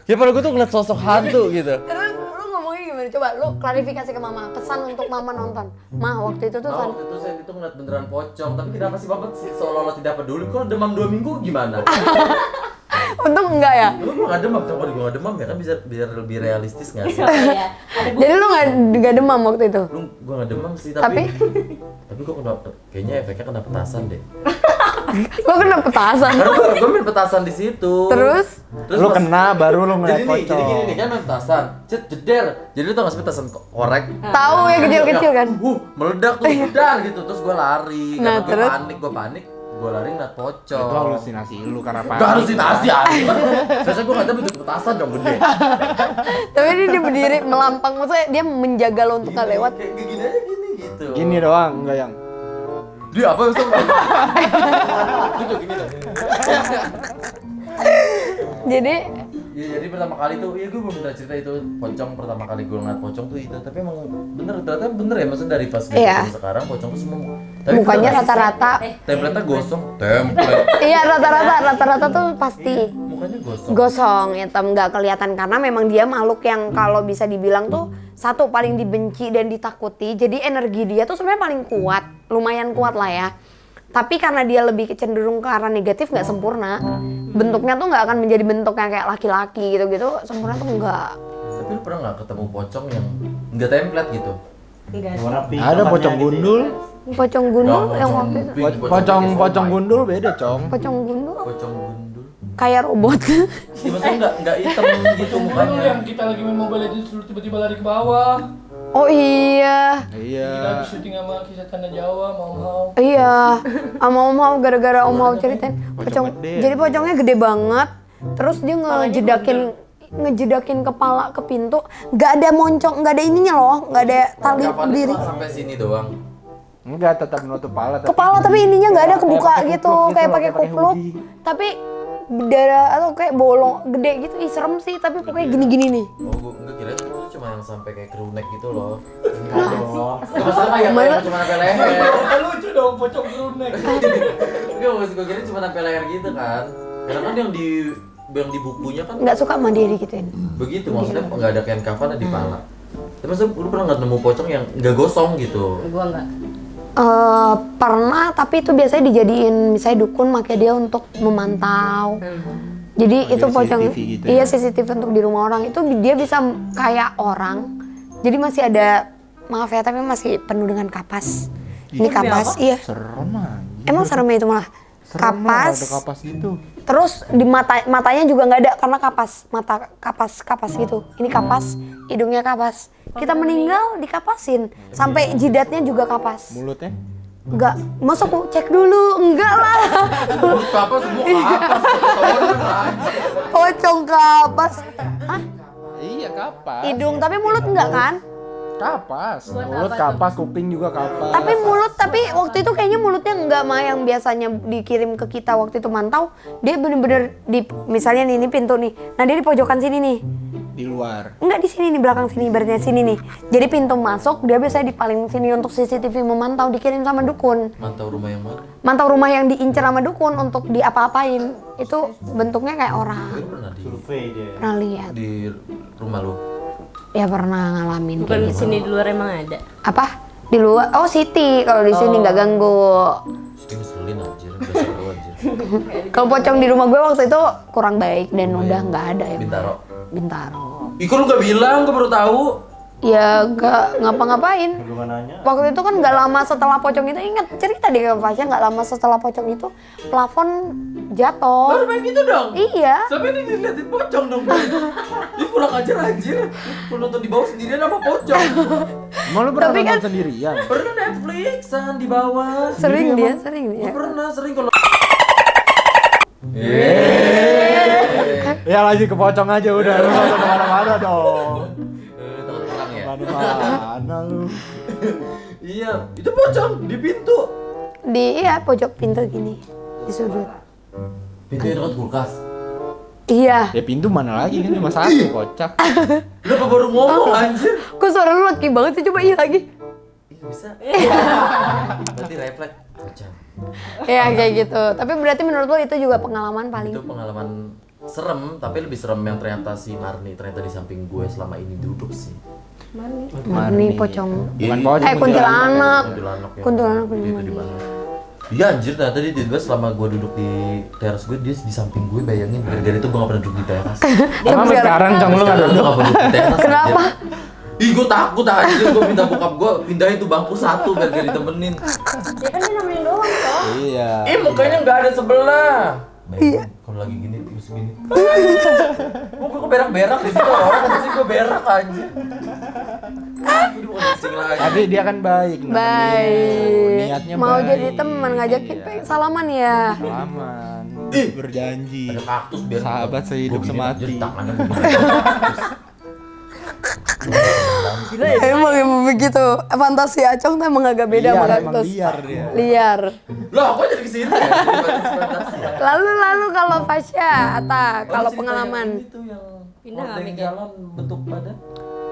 Ya padahal gue tuh ngeliat sosok hantu gitu. Terus lu ngomongnya gimana? Coba lu klarifikasi ke mama, pesan untuk mama nonton. Ma, waktu itu tuh kan Waktu itu saya itu ngeliat beneran pocong, tapi kenapa sih bapak sih seolah-olah tidak peduli? Kalau demam 2 minggu gimana? untung enggak ya. Lu gak demam, coba gue gak demam ya kan bisa biar lebih realistis gak sih? Iya. Ada Jadi lu nggak demam waktu itu. Lu gue gak demam sih Tapi? tapi gue kayaknya efeknya kena petasan deh. Lu kena petasan. Karena gue main petasan di situ. Terus? Lu kena baru lu ngeliat jadi pocong. gini nih kan main petasan, jeder. Jadi lu tau gak sih petasan korek? Tahu ya kecil-kecil kan? Meledak tuh, udah gitu. Terus gue lari, Nah, karena terus? gue panik, gue lari ngeliat pocong. Itu halusinasi lu karena panik. Gak halusinasi aja. Biasanya gue ngeliatnya bentuk petasan dong gede. Tapi dia berdiri melampang, maksudnya dia menjaga lo untuk nggak lewat. Kayak gini aja gini gitu. Gini doang, enggak yang. Dia apa maksudnya? Duduk gini dong. Jadi Ya, jadi pertama kali tuh, iya gue belum pernah cerita itu pocong pertama kali gue ngeliat pocong tuh itu, tapi emang ternyata bener ya, maksudnya dari pas gue Iya. ketemu sekarang pocong tuh semua. Tapi mukanya bener nggak sih, rata-rata. template-nya gosong, template. Iya rata-rata tuh pasti Mukanya gosong. gosong, hitam nggak kelihatan karena memang dia makhluk yang kalau bisa dibilang tuh satu paling dibenci dan ditakuti. Jadi energi dia tuh sebenarnya paling kuat, lumayan kuat lah ya. Tapi karena dia lebih cenderung ke arah negatif nggak sempurna, bentuknya tuh nggak akan menjadi bentuk yang kayak laki-laki gitu-gitu, sempurna tuh nggak. Tapi lu pernah nggak ketemu pocong yang nggak template gitu? enggak sih. Warna pink Ada kafannya pocong gitu ya. gundul. Pocong gundul yang waktu itu. Pocong gundul beda, Cong. Pocong gundul Pocong gundul. kayak robot. Iya maksudnya nggak hitam gitu Lu mukanya. yang kita lagi main Mobile Legends dulu tiba-tiba lari ke bawah. Oh iya, Kita Iya. habis syuting sama kisah Tanda Jawa, mau. iya. Sama Om Hao gara-gara Om Hao ceritain pocong. gede. Jadi pocongnya gede banget. Terus dia ngejedakin kepala ke pintu. Nggak ada moncong, nggak ada ininya loh, nggak ada tali Kafannya berdiri. cuma sampai sini doang. Enggak, tetap menutup kepala. Kepala tapi ininya nggak ada kebuka pakai gitu, kupluk kayak gitu, pakai pakai kupluk. hoodie. Tapi darah atau kayak bolong gede gitu, ih serem sih. Tapi pokoknya gini-gini nih. Oh, gue enggak kira itu cuma yang sampai kayak crew neck gitu loh. Enggak dong. Maksudnya kayak cuma sampai leher. Lucu dong pocong brunek. Enggak, maksud gue kira cuma sampai leher gitu kan. Karena kan yang di bukunya kan Nggak suka mandiri gituin. begitu, maksudnya nggak ada kain kafan di pala. Tapi maksudnya lu pernah nggak nemu pocong yang nggak gosong gitu? Gua enggak. Pernah, tapi itu biasanya dijadiin misalnya dukun pakai dia untuk memantau. Jadi itu pocong, CCTV gitu iya CCTV untuk di rumah orang itu dia bisa kayak orang. Jadi masih ada, maaf ya tapi masih penuh dengan kapas. Ini kapas, iya. Serem aja. Emang seremnya itu malah Serem lah, kapas. ada kapas gitu. Terus di matanya juga nggak ada karena kapas, mata kapas gitu. Ini kapas, hidungnya kapas. Kita meninggal dikapasin, sampai jidatnya juga kapas. Mulutnya? Enggak, masa aku cek dulu? Enggak lah. Apa semua kapas? Pocong kapas. Hah? Iya, kapas. Hidung tapi mulut enggak kan? Kapas. Mulut kapas, kuping juga kapas. Tapi waktu itu kayaknya mulutnya enggak mah yang biasanya dikirim ke kita waktu itu mantau. Dia bener-bener di misalnya nih ini pintu nih. Nah, dia di pojokan sini nih. Di luar. Enggak di sini nih, belakang sini, ibaratnya sini nih. Jadi pintu masuk dia biasanya di paling sini untuk CCTV memantau, dikirim sama dukun. Mantau rumah yang mana? Mantau rumah yang diincar sama dukun untuk diapa-apain. Itu bentuknya kayak orang. Gue pernah Survei dia. Pernah lihat. di rumah lu. Ya pernah ngalamin Bukan kayak di gitu. sini di luar emang ada. Apa? Di luar, oh Siti kalau di sini nggak ganggu. Ini ngeselin anjir, udah seru anjir. Kalau pocong di rumah gue waktu itu kurang baik dan udah nggak ada ya. Bintaro. Bintaro. Ih, kok lu gak bilang? Gue baru tahu. Ya nggak ngapa-ngapain. Belum nanya. Waktu itu kan nggak lama setelah pocong itu, ingat cerita deh ke Fasya, nggak lama setelah pocong itu plafon jatuh. Baru main gitu dong? Iya. Sampai ini diliatin pocong dong. Ini kurang ajar anjir. Lu nonton di bawah sendirian sama pocong. Emang lu pernah Tapi kan- nonton sendirian? Pernah Netflixan di bawah. Sering dia. Gue pernah sering kalau Ya lanjut ke pocong aja udah, lu nggak usah kemana-mana dong. takut perang ya. Mana lu? Iya, itu pocong di pintu. Iya pojok pintu gini di sudut. Pintu yang dekat kulkas. Iya. Ya pintu mana lagi kan cuma satu, kocak. Lu apa baru ngomong anjir? Kok suara lu laki banget sih, coba iya lagi. Ih, bisa. Berarti refleks pocong. Ya kayak gitu. Tapi berarti menurut lo itu juga pengalaman paling. Itu pengalaman serem, tapi lebih serem yang ternyata si Marni ternyata di samping gue selama ini duduk sih. Marni pocong. Bukan pocong. Kuntilanak. Kuntilanak ya. Kuntilanak Itu bener. di mana? Iya anjir, ternyata dia tiba-tiba selama gue duduk di teras gue, dia di samping gue, bayangin. Gara-gara itu gue gak pernah duduk di teras. Sampai sekarang cong lu nggak Sekarang duduk. gue gak pernah duduk di teras. Kenapa? anjir. Ih, gue takut anjir, gue minta bokap gue pindahin tuh bangku satu biar gak ditemenin. Ya kan dia nemenin doang toh. Iya. Mukanya nggak ada sebelah. Iya. Kalau lagi gini terus gini. Muka gue berak-berak di situ, orang pasti gue berak anjir. Ini bukan kucing lagi. Tapi dia kan baik. nemenin. Baik. Niatnya Mau baik. jadi teman ngajakin pengen salaman ya. Salaman. Berjanji. Ada kaktus biar Sahabat sehidup Gua gini, semati. anjir, tangannya gua gini. Emang begitu. Fantasi Acong tuh emang agak beda sama Liar, emang kaktus. liar dia. Liar. Lah, kok jadi kesini ya? Jadi fantasi ya? Lalu kalau Fasya, Ata, kalau pengalaman. Itu yang Pindah nggak, hordeng Mik? jalan bentuk badan.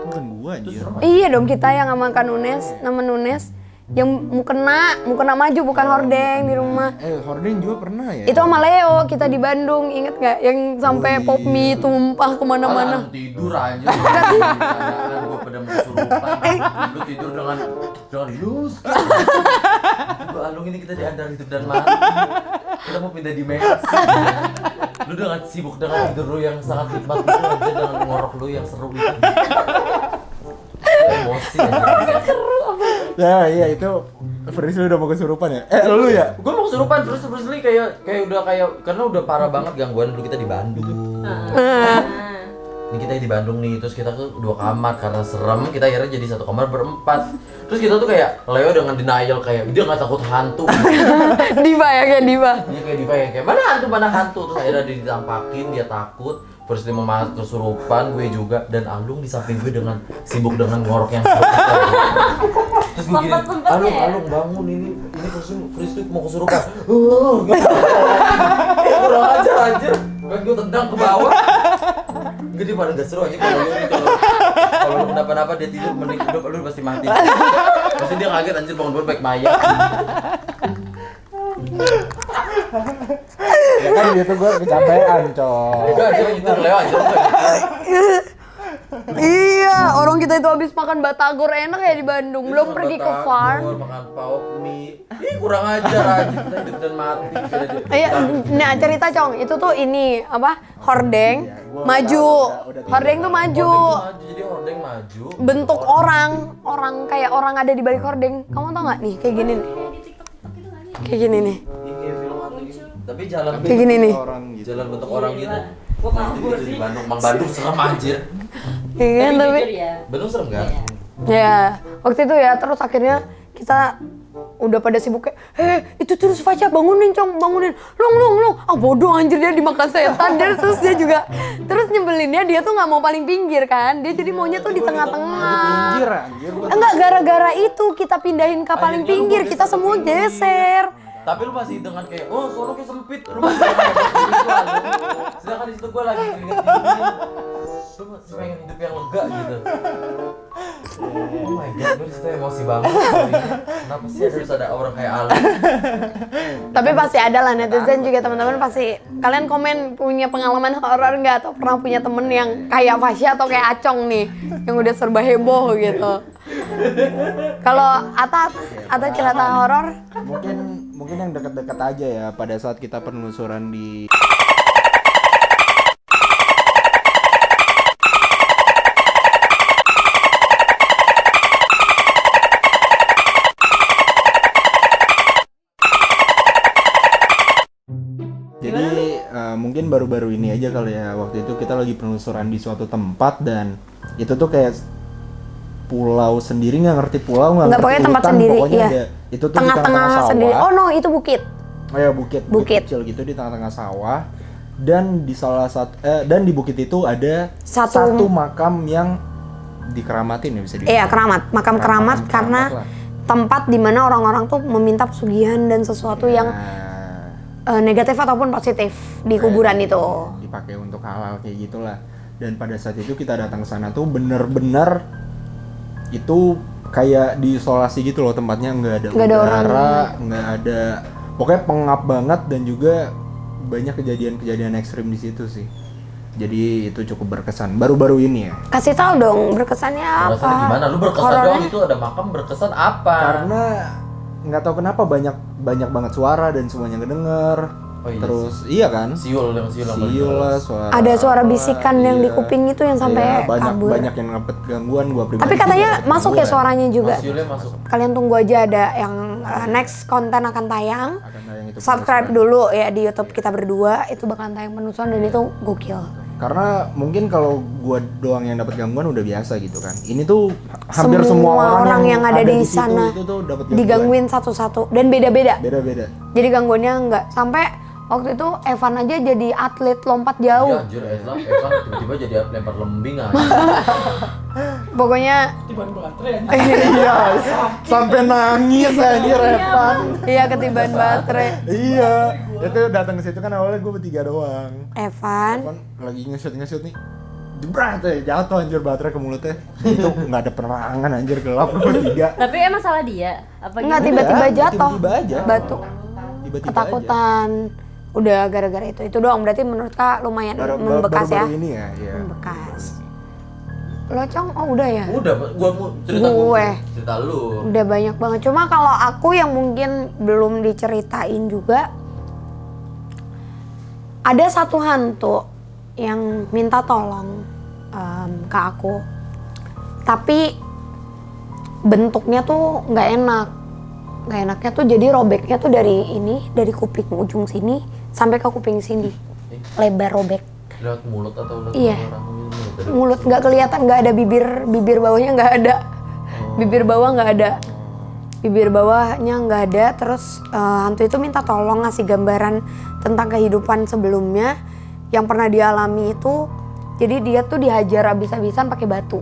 Bukan gua anjir. Iya dong, kita yang sama Kak Nunes, nama Nunes. Yang mukena maju bukan hordeng di rumah. Hordeng juga pernah ya? Itu sama Leo, kita di Bandung, inget gak? Yang sampai pop mie tumpah kemana-mana. Malah tidur aja. Gue pada mau kesurupan. Lu tidur dengan lus. Gue Alung ini kita di antara hidup dan mati. Kita mau pindah dimensi. Lu dengan sibuk dengan tidur lu yang sangat nikmat itu aja dengan ngorok lu yang seru itu. Emosi aja. Ya iya itu Fris lu udah mau kesurupan ya? Lu ya? Gue mau kesurupan terus nih kayak udah karena udah parah banget gangguan dulu kita di Bandung. Ini kita di Bandung nih, terus kita tuh 2 kamar karena serem, kita akhirnya jadi 1 kamar berempat. Terus kita tuh kayak Leo dengan denial kayak dia nggak takut hantu. Diva ya, kayak Diva. Dia kayak Diva yang kayak mana hantu terus akhirnya dia ditampakin, dia takut. Terus dia mau masuk kesurupan, gue juga dan Alung di samping gue dengan sibuk dengan ngorok yang seru. Terus gue gini, Alung bangun ini Fris tuh mau kesurupan. Gitu. Kurang ajar anjir. Kan gue tendang ke bawah. Gede pada gak seru aja kalau lu kenapa-napa dia tidur mending hidup lu pasti mati. Pasti dia kaget anjir bangun-bangun baik mayat. Ya kan dia tuh gua kecapean, Cok. Enggak dia gitu Leo aja Iya, orang kita itu habis makan batagor enak ya di Bandung, belum pergi ke farm. makan pauk mie. Ih kurang ajar aja kita hidup dan mati. Iya, nah cerita Cong, itu tuh ini apa? Hordeng maju. Hordeng tuh maju. Jadi hordeng maju. Bentuk orang kayak orang ada di balik hordeng. Kamu tau nggak nih kayak gini nih? Kayak gini nih. Ini kayak film hantu gitu. Tapi jalan Kayak gini nih. Orang gitu. jalan bentuk orang gitu. Jadi di Bandung, Bandung serem anjir. Iya kan tapi Jujur ya. Bandung serem kan? ya waktu itu ya terus akhirnya kita udah pada sibuk kayak itu terus Fasya bangunin Cong, bangunin Long ah bodoh anjir dia dimakan setan. Terus dia juga terus nyebelinnya dia tuh nggak mau paling pinggir kan, dia jadi maunya tuh di tengah-tengah. Anjir, anjir. Enggak, gara-gara itu kita pindahin ke paling pinggir, kita semua geser. Tapi lu masih dengan kayak, oh sono kayak sempit, lu masih dengan itu aja. Sedangkan di situ gua lagi keringet dingin. Lu masih pengen hidup yang lega gitu. Oh my god, gue disitu emosi banget. Kenapa sih harus ada orang kayak Alan? Tapi pasti ada lah netizen juga teman-teman pasti kalian komen punya pengalaman horor nggak atau pernah punya temen yang kayak Fasya atau kayak Acong nih yang udah serba heboh gitu. Kalau Ata cerita horor, Mungkin yang dekat-dekat aja ya pada saat kita penelusuran di Jadi mungkin baru-baru ini aja kali ya, waktu itu kita lagi penelusuran di suatu tempat dan itu tuh kayak pulau sendiri, nggak ngerti pulau, nggak ngerti pokoknya tempat hutan, sendiri, pokoknya iya. ada, itu tuh di tengah-tengah tengah-tengah sendiri. sawah. Oh no, itu bukit. Oh ya bukit kecil gitu di tengah-tengah sawah, dan di salah satu dan di bukit itu ada satu makam yang dikeramatin ya, bisa dibilang. Iya, makam keramat karena lah. tempat di mana orang-orang tuh meminta pesugihan dan sesuatu yang negatif ataupun positif di kuburan itu. Dipakai untuk halal kayak gitulah. Dan pada saat itu kita datang ke sana tuh bener-bener itu kayak diisolasi gitu loh tempatnya, nggak ada udara, nggak ada, pokoknya pengap banget dan juga banyak kejadian-kejadian ekstrim di situ sih. Jadi itu cukup berkesan baru-baru ini ya. Kasih tahu dong berkesannya apa? Berkesan gimana? Lu berkesan Horornya? doang itu ada makam berkesan apa? Karena nggak tahu kenapa banyak banget suara dan semuanya ngedenger. Oh, iya Terus iya kan? Siul Lah suara. Ada suara apa, bisikan yang di kuping itu yang sampai kabur. Banyak yang dapet gangguan, gua pribadi. Tapi katanya masuk ya suaranya juga. Siulnya masuk. Kalian tunggu aja, ada yang next konten akan tayang. Akan tayang itu Subscribe dulu ya di YouTube kita berdua, itu bakalan tayang penelusuran dan itu gokil. Karena mungkin kalau gua doang yang dapat gangguan udah biasa gitu kan. Ini tuh hampir semua orang yang ada di situ sana itu tuh dapat gangguan. digangguin satu-satu dan beda-beda. Beda-beda. Jadi gangguannya enggak sampai waktu itu Evan aja jadi atlet lompat jauh. Ya anjir, Evan tiba-tiba jadi lempar lembing aja. Pokoknya Tiban baterai aja. Iya, sampai nangis anjir Evan. iya ketiban baterai. Iya, itu datang ke situ kan awalnya gua bertiga doang. Evan Evan lagi nge-shoot nih. Jebret jatuh anjir baterai ke mulutnya. Itu nggak ada penerangan anjir, gelap bertiga. Tapi emang salah dia? Apa enggak gimana? tiba-tiba jatuh. Tiba-tiba aja. Batu. Tiba-tiba Ketakutan. Udah gara-gara itu doang berarti menurut Kak lumayan membekas ya. Baru-baru ini ya, iya. Membekas. Lo Cong, oh udah ya? Udah, gua mau cerita cerita lu. Udah banyak banget. Cuma kalau aku yang mungkin belum diceritain juga, ada satu hantu yang minta tolong ke aku. Tapi bentuknya tuh nggak enak. Nggak enaknya tuh jadi robeknya tuh dari kuping ujung sini sampai ke kuping sini. Lebar robek. Lewat mulut atau lewat Iya. orang ini? Mulut nggak kelihatan, nggak ada bibir bawahnya nggak ada. Bibir bawah nggak ada. Bibir bawahnya nggak ada. Terus hantu itu minta tolong ngasih gambaran tentang kehidupan sebelumnya yang pernah dialami itu. Jadi dia tuh dihajar abis-abisan pakai batu.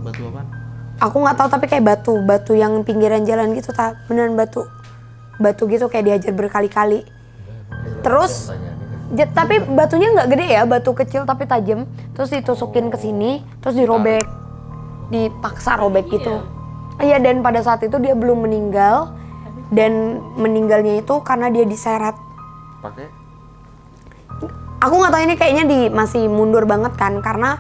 Batu apa? Aku nggak tahu tapi kayak batu yang pinggiran jalan gitu, beneran batu gitu kayak dihajar berkali-kali. Terus tapi batunya nggak gede ya, batu kecil tapi tajam. Terus ditusukin ke sini, terus dirobek, dipaksa robek gitu. Iya, dan pada saat itu dia belum meninggal, dan meninggalnya itu karena dia diseret. Pakai? Aku nggak tahu ini kayaknya masih mundur banget kan, karena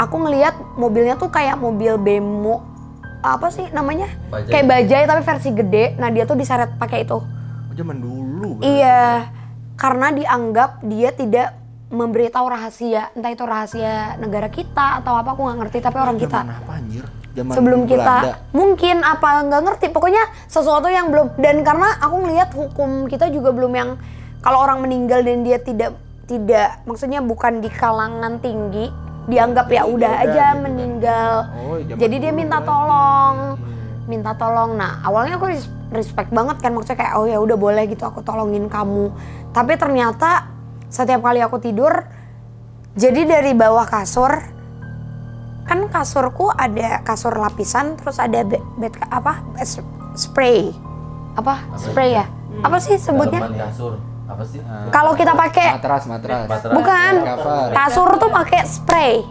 aku ngelihat mobilnya tuh kayak mobil bemo, apa sih namanya? Bajai. Kayak bajai tapi versi gede. Nah dia tuh diseret pakai itu. Zaman dulu. Iya, karena dianggap dia tidak memberitahu rahasia, entah itu rahasia negara kita atau apa, aku nggak ngerti. Tapi orang kita Zaman apa anjir? Zaman sebelum Belanda. kita mungkin apa nggak ngerti. Pokoknya sesuatu yang belum. Dan karena aku ngelihat hukum kita juga belum yang kalau orang meninggal dan dia tidak maksudnya bukan di kalangan tinggi, dianggap ya udah aja gitu kan. meninggal. Oh, zaman Jadi dia dulu minta berarti. tolong. Minta tolong. Nah, awalnya aku respect banget kan, maksudnya kayak oh ya udah boleh gitu aku tolongin kamu. Tapi ternyata setiap kali aku tidur, jadi dari bawah kasur, kan kasurku ada kasur lapisan, terus ada spray. Spray ya? Apa sih sebutnya? Dalaman kasur. Apa sih? Kalau kita pakai matras. bukan Cover. kasur tuh pakai spray.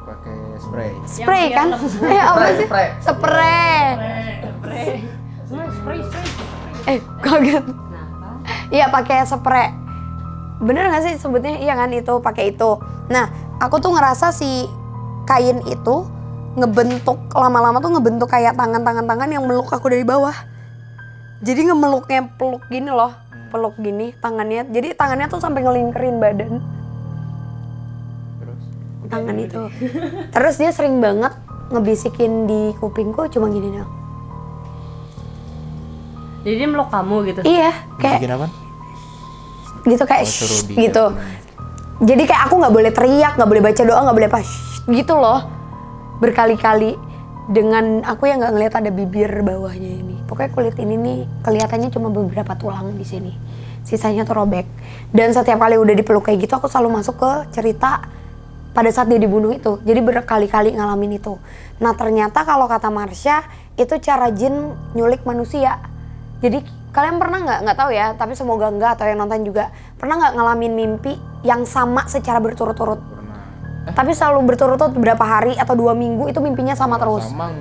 Pakai spray. Spray kan? Apa sih? Spray. Kaget. Iya pakai spray. Bener nggak sih sebutnya? Iya kan itu pakai itu. Nah aku tuh ngerasa si kain itu ngebentuk lama-lama tuh ngebentuk kayak tangan yang meluk aku dari bawah. Jadi ngemeluknya peluk gini loh, peluk gini tangannya. Jadi tangannya tuh sampai ngelingkerin badan. Terus Tangan itu. Terus dia sering banget ngebisikin di kupingku cuma gini dong. Jadi dia meluk kamu gitu. Iya, kayak bikin apa? gitu kayak suruh shh, diam. gitu. Jadi kayak aku nggak boleh teriak, nggak boleh baca doa, nggak boleh apa shh, gitu loh. Berkali-kali dengan aku yang nggak ngeliat ada bibir bawahnya ini. Pokoknya kulit ini nih kelihatannya cuma beberapa tulang di sini. Sisanya tuh robek. Dan setiap kali udah dipeluk kayak gitu aku selalu masuk ke cerita pada saat dia dibunuh itu. Jadi berkali-kali ngalamin itu. Nah ternyata kalau kata Marsha itu cara jin nyulik manusia. Jadi kalian pernah nggak tahu ya, tapi semoga enggak atau yang nonton juga pernah nggak ngalamin mimpi yang sama secara berturut-turut? Tapi selalu berturut-turut beberapa hari atau 2 minggu itu mimpinya sama terus. Sama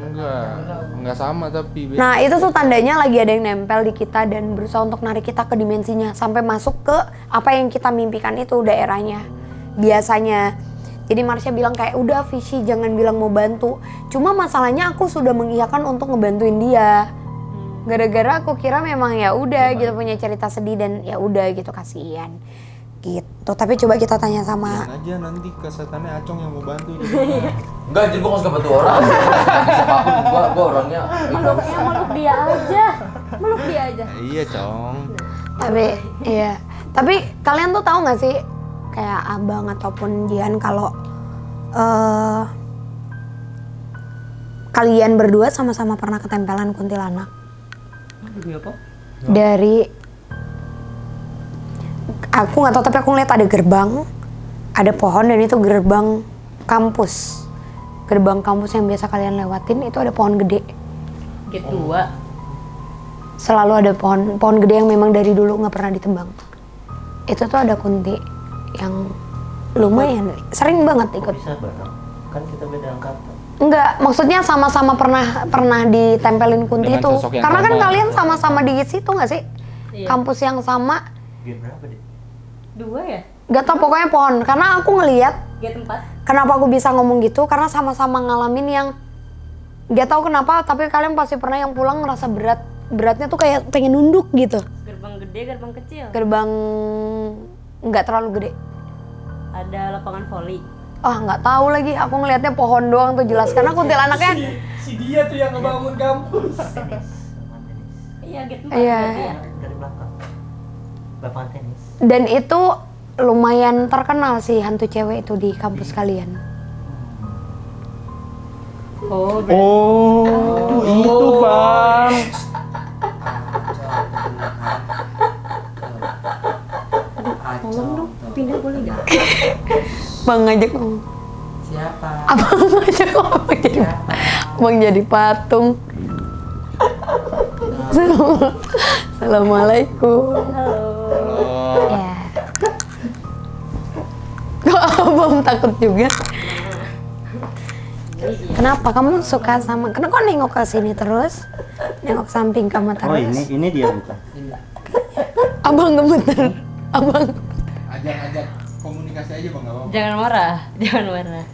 enggak sama tapi beda. Nah itu tuh tandanya lagi ada yang nempel di kita dan berusaha untuk narik kita ke dimensinya sampai masuk ke apa yang kita mimpikan itu daerahnya biasanya. Jadi Marsha bilang kayak udah Fishy jangan bilang mau bantu. Cuma masalahnya aku sudah mengiyakan untuk ngebantuin dia. Gara-gara aku kira memang ya udah gitu punya cerita sedih dan ya udah gitu kasihan gitu. Tapi coba kita tanya sama Bilang aja nanti ke setannya Acong yang mau bantu dia. Enggak, jadi gue gak suka bantu orang. Siapapun gue orangnya Meluk dia aja. Meluk dia aja. Iya, Cong. tapi iya. Tapi kalian tuh tahu nggak sih kayak abang ataupun Jian kalau kalian berdua sama-sama pernah ketempelan kuntilanak dari aku nggak tahu tapi aku ngeliat ada gerbang, ada pohon dan itu gerbang kampus yang biasa kalian lewatin itu ada pohon gede. Gate 2. Selalu ada pohon gede yang memang dari dulu nggak pernah ditebang. Itu tuh ada kunti yang lumayan sering banget ikut. Bisa bareng. Kan kita beda angkatan. Enggak, maksudnya sama-sama pernah ditempelin kunti Dengan itu. sosok yang Karena kan sama. kalian sama-sama di situ nggak sih? Iya. Kampus yang sama. Gate berapa deh? 2 ya? Gak tau pokoknya pohon. Karena aku ngeliat Gate 4. kenapa aku bisa ngomong gitu karena sama-sama ngalamin yang gak tahu kenapa tapi kalian pasti pernah yang pulang ngerasa beratnya tuh kayak pengen nunduk gitu. Gerbang gede, gerbang kecil. Gerbang nggak terlalu gede. Ada lapangan voli. Ah nggak tahu lagi aku ngelihatnya pohon doang tuh jelas karena kuntilanaknya Si dia tuh yang ngebangun kampus. Iya, gate 4. Iya. berarti ya? Dari belakang. Lapangan tenis. dan itu lumayan terkenal sih hantu cewek itu di kampus kalian. Oh, berarti Oh, itu Bang. tolong dong, pindah boleh nggak? Bang ngajak ngomong. Siapa? Abang ngajak ngomong jadi Bang jadi patung. Assalamualaikum. Ya. Kok abang takut juga? Kenapa kamu suka sama? Kenapa kok nengok ke sini terus? Nengok samping kamu terus? Oh ini dia bukan? Abang gemeter. Abang. Ajak komunikasi aja Bang, enggak apa-apa. Jangan marah, jangan marah.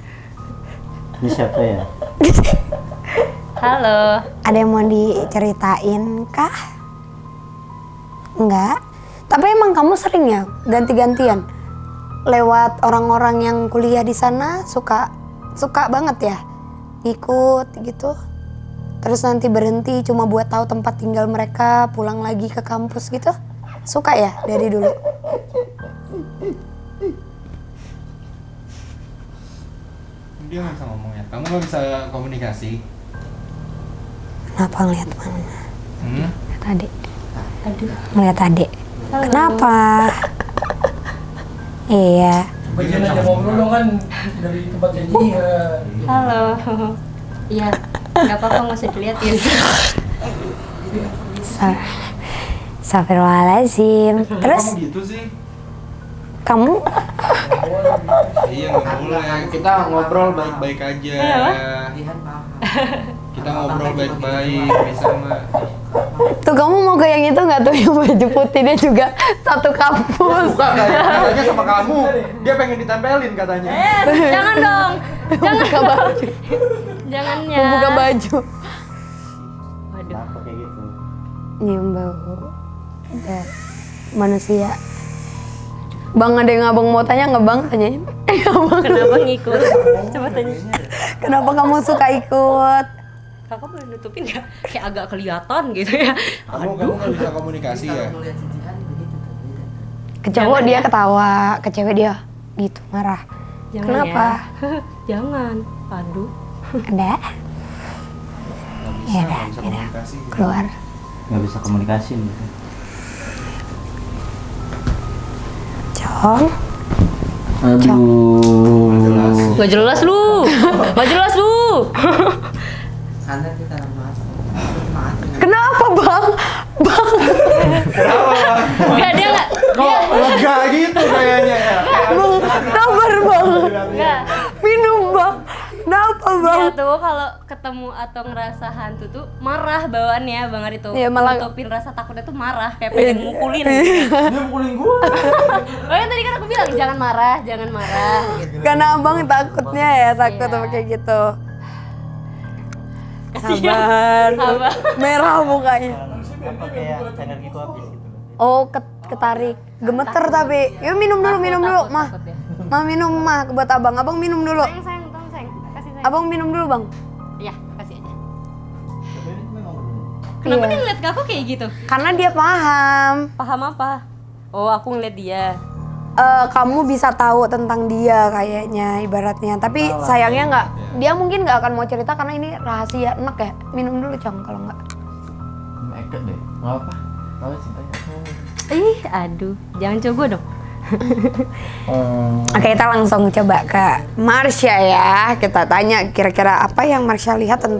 Ini siapa ya? Halo. Ada yang mau diceritain kah? Enggak. Tapi emang kamu sering ya ganti-gantian lewat orang-orang yang kuliah di sana suka banget ya ikut gitu. Terus nanti berhenti cuma buat tahu tempat tinggal mereka, pulang lagi ke kampus gitu. Suka ya dari dulu? Dia nggak bisa ngomong ya. Kamu nggak bisa komunikasi. Kenapa ngeliat mana? Ngeliat adik. Aduh. Ngeliat adik. Kenapa? Iya. Bagian aja ngobrol dong kan dari tempat janjian. Halo. Iya, nggak apa-apa nggak usah diliatin. Astagfirullahaladzim. Terus Kamu gitu sih? kamu Iya nggak boleh. Kita ngobrol baik-baik aja. Lihat paham. Kita ngobrol baik-baik bisa Mbak. Tuh kamu mau ke yang itu nggak tuh yang baju putih dia juga satu kampus. Bukan katanya sama kamu. Dia pengen ditempelin katanya. Jangan dong. Jangan. Buka baju. Jangan ya. Membuka baju. Waduh. Kenapa kayak gitu? Nyium bau. Udah. Manusia. Bang, ada yang abang mau tanya nggak bang? Tanyain. Abang. Kenapa ngikut? Coba tanya. Kenapa kamu suka ikut? Kakak boleh nutupin nggak? Kayak agak kelihatan gitu ya. Kamu nggak bisa komunikasi ya? Ngeliat si Jihan begitu tuh, beda. Ke cowok dia ketawa, ke cewek dia gitu marah. Jangan Kenapa? Ya. Jangan. Aduh. Ada? Ya Nggak udah, bisa ya udah. komunikasi. Keluar. Nggak bisa komunikasi gitu. Cong. Aduh. Gak jelas lu. Gak jelas lu. Karena kita maaf. Maaf. Kenapa bang? Bang. Enggak dia enggak. Kok lega gitu kayaknya ya? Bang, sabar bang. Enggak. Minum bang. Kenapa bang? Dia tuh kalau ketemu atau ngerasa hantu tuh marah bawaannya Bang Ari tuh. Iya, malah- Nutupin rasa takutnya tuh marah kayak pengen mukulin. Dia mukulin gua. Oh ya tadi kan aku bilang jangan marah gitu. Karena abang takutnya ya, takut Iya. sama kayak gitu. Kasihan. Sabar. Sabar. Merah mukanya. Apa kayak energiku habis gitu. Oh, ketarik. Gemeter tapi. Yuk minum dulu, mah. Takut ya. Mah minum mah buat abang. Abang minum dulu. Sayang, tolong sayang. Kasih sayang. Abang minum dulu bang. Iya, kasih aja. Kenapa Iya. dia ngeliat ke aku kayak gitu? Karena dia paham. Paham apa? Oh, aku ngeliat dia. Kamu bisa tahu tentang dia kayaknya ibaratnya. Tapi sayangnya nggak. Dia mungkin nggak akan mau cerita karena ini rahasia. Enak ya. Minum dulu cong kalau nggak. Eket deh, nggak apa. Tahu cintanya. Ih, aduh. Jangan coba dong. Oke, kita langsung coba ke Marsha ya. Kita tanya kira-kira apa yang Marsha lihat tentang